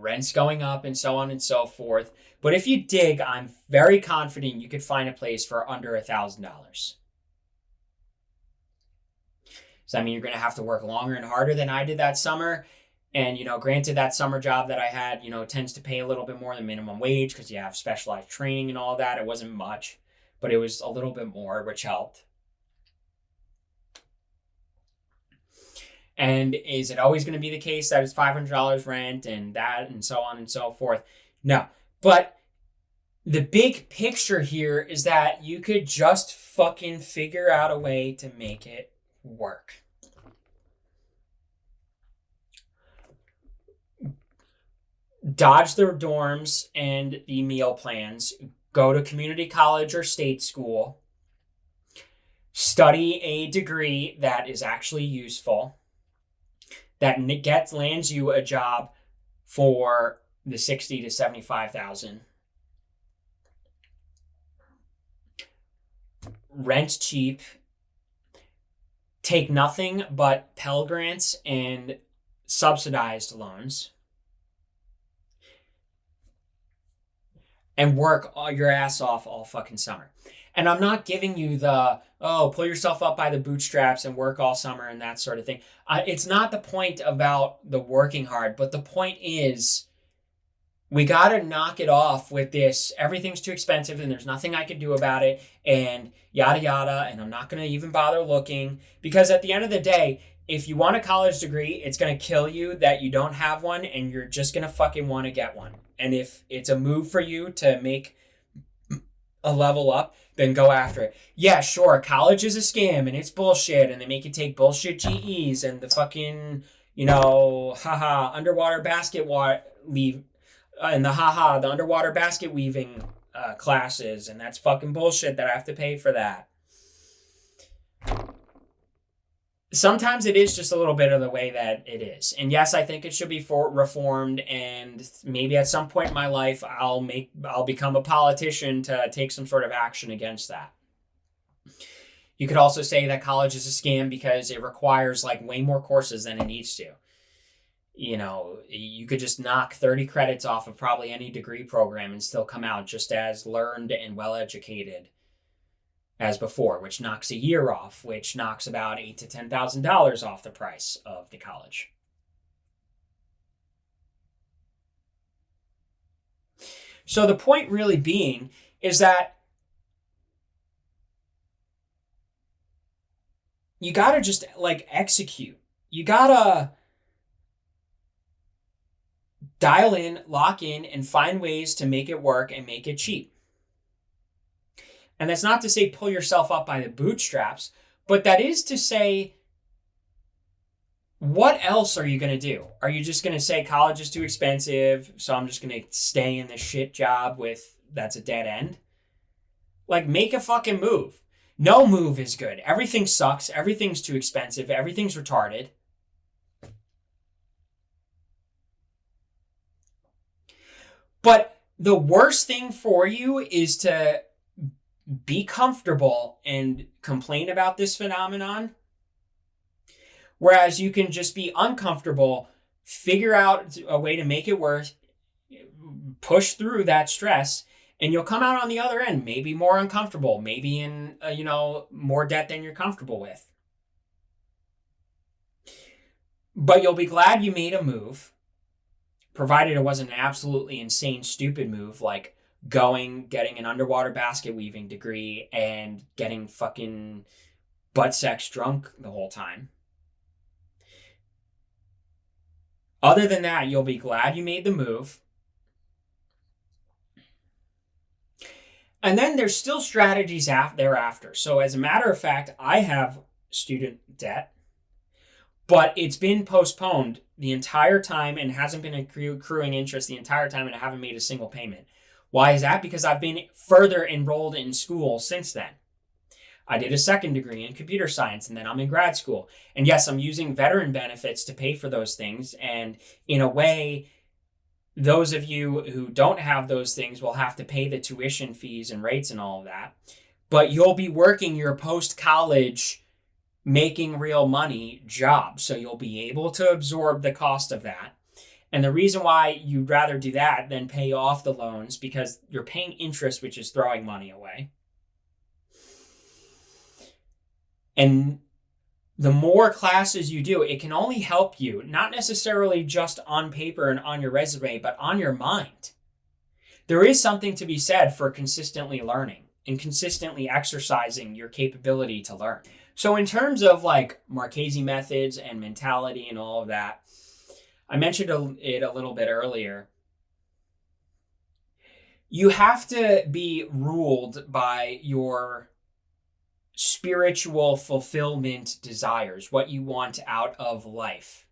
rent's going up and so on and so forth. But if you dig, I'm very confident you could find a place for under $1,000. So, you're going to have to work longer and harder than I did that summer. And, granted, that summer job that I had, tends to pay a little bit more than minimum wage because you have specialized training and all that. It wasn't much, but it was a little bit more, which helped. And is it always going to be the case that it's $500 rent and that and so on and so forth? No. But the big picture here is that you could just fucking figure out a way to make it work. Dodge the dorms and the meal plans. Go to community college or state school. Study a degree that is actually useful. That lands you a job for the $60,000 to $75,000. Rent cheap. Take nothing but Pell grants and subsidized loans. And work your ass off all fucking summer. And I'm not giving you the, pull yourself up by the bootstraps and work all summer and that sort of thing. It's not the point about the working hard, but the point is we got to knock it off with this. Everything's too expensive and there's nothing I can do about it and yada, yada. And I'm not going to even bother looking because at the end of the day, if you want a college degree, it's going to kill you that you don't have one and you're just going to fucking want to get one. And if it's a move for you to make a level up, then go after it. Yeah, sure, college is a scam and it's bullshit and they make you take bullshit GEs and the fucking, underwater basket leave and the underwater basket weaving classes, and that's fucking bullshit that I have to pay for that. Sometimes it is just a little bit of the way that it is. And yes, I think it should be reformed, and maybe at some point in my life I'll become a politician to take some sort of action against that. You could also say that college is a scam because it requires way more courses than it needs to. You could just knock 30 credits off of probably any degree program and still come out just as learned and well-educated as before, which knocks a year off, which knocks about $8,000 to $10,000 off the price of the college. So the point really being is that you gotta just execute. You gotta dial in, lock in, and find ways to make it work and make it cheap. And that's not to say pull yourself up by the bootstraps, but that is to say, what else are you going to do? Are you just going to say college is too expensive, so I'm just going to stay in this shit job that's a dead end? Make a fucking move. No move is good. Everything sucks. Everything's too expensive. Everything's retarded. But the worst thing for you is to be comfortable and complain about this phenomenon. Whereas you can just be uncomfortable, figure out a way to make it work, push through that stress, and you'll come out on the other end, maybe more uncomfortable, maybe in, more debt than you're comfortable with. But you'll be glad you made a move, provided it wasn't an absolutely insane, stupid move like getting an underwater basket weaving degree and getting fucking butt sex drunk the whole time. Other than that, you'll be glad you made the move. And then there's still strategies thereafter. So as a matter of fact, I have student debt, but it's been postponed the entire time and hasn't been accruing interest the entire time, and I haven't made a single payment. Why is that? Because I've been further enrolled in school since then. I did a second degree in computer science, and then I'm in grad school. And yes, I'm using veteran benefits to pay for those things. And in a way, those of you who don't have those things will have to pay the tuition fees and rates and all of that. But you'll be working your post-college making real money job. So you'll be able to absorb the cost of that. And the reason why you'd rather do that than pay off the loans, because you're paying interest, which is throwing money away. And the more classes you do, it can only help you, not necessarily just on paper and on your resume, but on your mind. There is something to be said for consistently learning and consistently exercising your capability to learn. So in terms of like Marchese methods and mentality and all of that, I mentioned it a little bit earlier. You have to be ruled by your spiritual fulfillment desires, what you want out of life,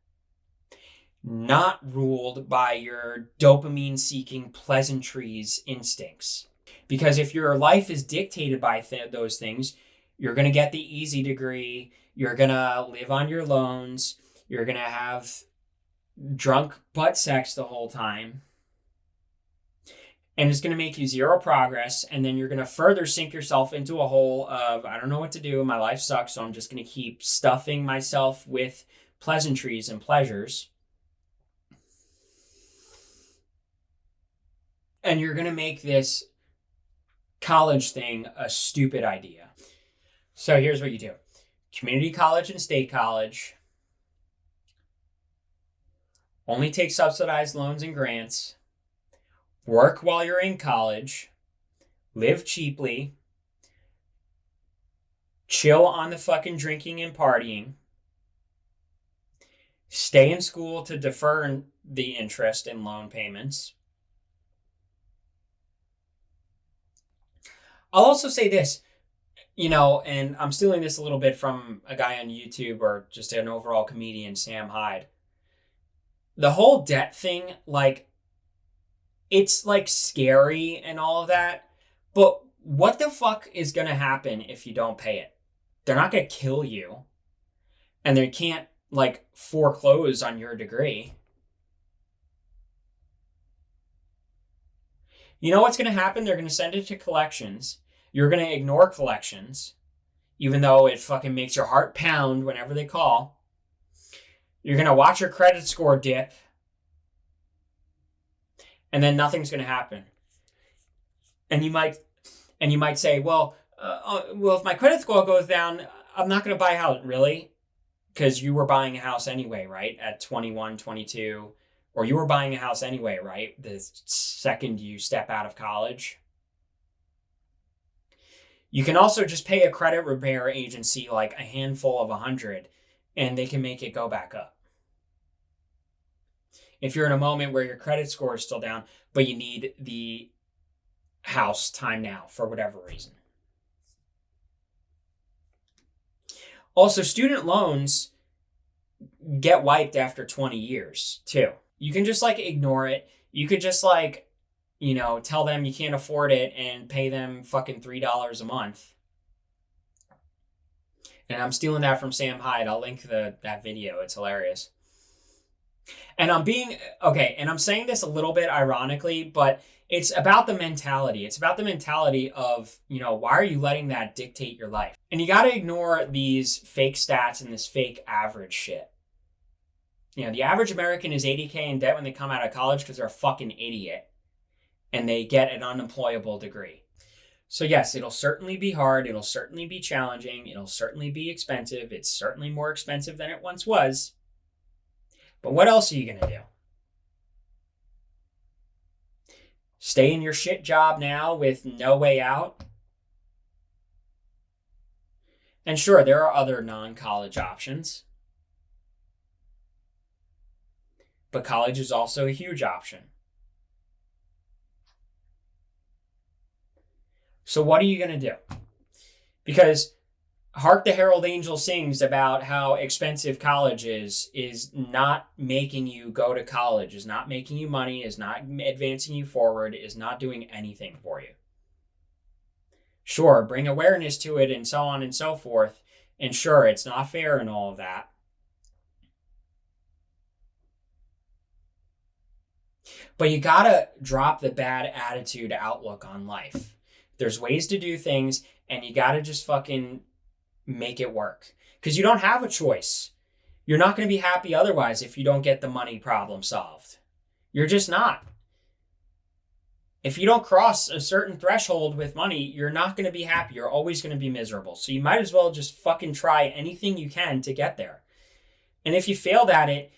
not ruled by your dopamine-seeking pleasantries instincts. Because if your life is dictated by those things, you're going to get the easy degree, you're going to live on your loans, you're going to have drunk butt sex the whole time, and it's going to make you zero progress, and then you're going to further sink yourself into a hole of, I don't know what to do, my life sucks, so I'm just going to keep stuffing myself with pleasantries and pleasures. And you're going to make this college thing a stupid idea. So here's what you do. Community college and state college. Only take subsidized loans and grants. Work while you're in college, live cheaply, chill on the fucking drinking and partying, stay in school to defer the interest in loan payments. I'll also say this, and I'm stealing this a little bit from a guy on YouTube or just an overall comedian, Sam Hyde. The whole debt thing, it's scary and all of that, but what the fuck is going to happen if you don't pay it? They're not going to kill you, and they can't foreclose on your degree. You know what's going to happen? They're going to send it to collections. You're going to ignore collections, even though it fucking makes your heart pound whenever they call. You're going to watch your credit score dip, and then nothing's going to happen. And you might say, well, if my credit score goes down, I'm not going to buy a house. Really? Because you were buying a house anyway, right? At 21, 22, or you were buying a house anyway, right? The second you step out of college. You can also just pay a credit repair agency a handful of 100, and they can make it go back up. If you're in a moment where your credit score is still down, but you need the house time now for whatever reason. Also, student loans get wiped after 20 years too. You can just ignore it. You could just tell them you can't afford it and pay them fucking $3 a month. And I'm stealing that from Sam Hyde. I'll link that video. It's hilarious. And I'm saying this a little bit ironically, but it's about the mentality. It's about the mentality of, why are you letting that dictate your life? And you got to ignore these fake stats and this fake average shit. The average American is $80K in debt when they come out of college because they're a fucking idiot and they get an unemployable degree. So yes, it'll certainly be hard. It'll certainly be challenging. It'll certainly be expensive. It's certainly more expensive than it once was. But what else are you going to do? Stay in your shit job now with no way out. And sure, there are other non-college options. But college is also a huge option. So what are you going to do? Because Hark the Herald Angel Sings about how expensive college is not making you go to college, is not making you money, is not advancing you forward, is not doing anything for you. Sure, bring awareness to it and so on and so forth. And sure, it's not fair and all of that. But you gotta drop the bad attitude outlook on life. There's ways to do things, and you gotta just fucking make it work. Because you don't have a choice. You're not going to be happy otherwise if you don't get the money problem solved. You're just not. If you don't cross a certain threshold with money, you're not going to be happy. You're always going to be miserable. So you might as well just fucking try anything you can to get there. And if you failed at it,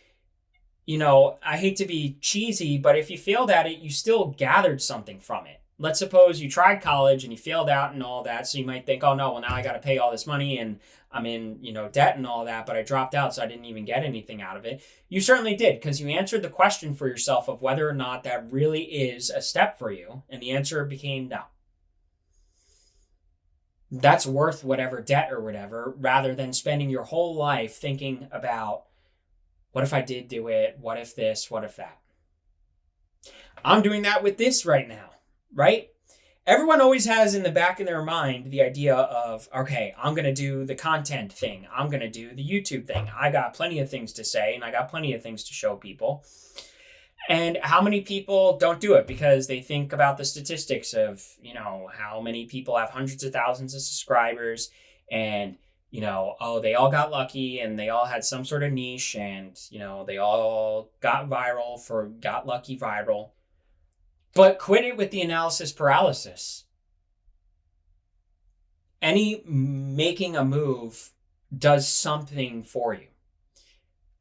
I hate to be cheesy, but if you failed at it, you still gathered something from it. Let's suppose you tried college and you failed out and all that. So you might think, oh no, well now I got to pay all this money and I'm in, debt and all that, but I dropped out. So I didn't even get anything out of it. You certainly did, because you answered the question for yourself of whether or not that really is a step for you. And the answer became no. That's worth whatever debt or whatever, rather than spending your whole life thinking about, what if I did do it? What if this? What if that? I'm doing that with this right now. Right? Everyone always has in the back of their mind the idea of, okay, I'm going to do the content thing. I'm going to do the YouTube thing. I got plenty of things to say and I got plenty of things to show people. And how many people don't do it because they think about the statistics of, how many people have hundreds of thousands of subscribers and, they all got lucky and they all had some sort of niche and, they all got lucky viral. But quit it with the analysis paralysis. Any making a move does something for you.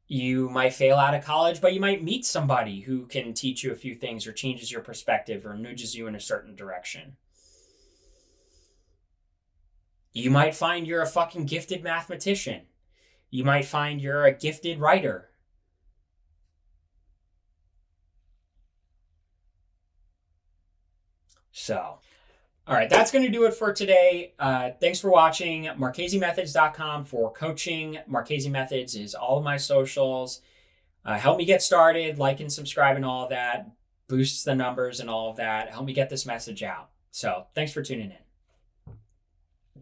You might fail out of college, but you might meet somebody who can teach you a few things or changes your perspective or nudges you in a certain direction. You might find you're a fucking gifted mathematician. You might find you're a gifted writer. So, all right, that's going to do it for today. Thanks for watching. MarcheseMethods.com for coaching. Marchese Methods is all of my socials. Help me get started, like and subscribe and all of that. Boosts the numbers and all of that. Help me get this message out. So, thanks for tuning in.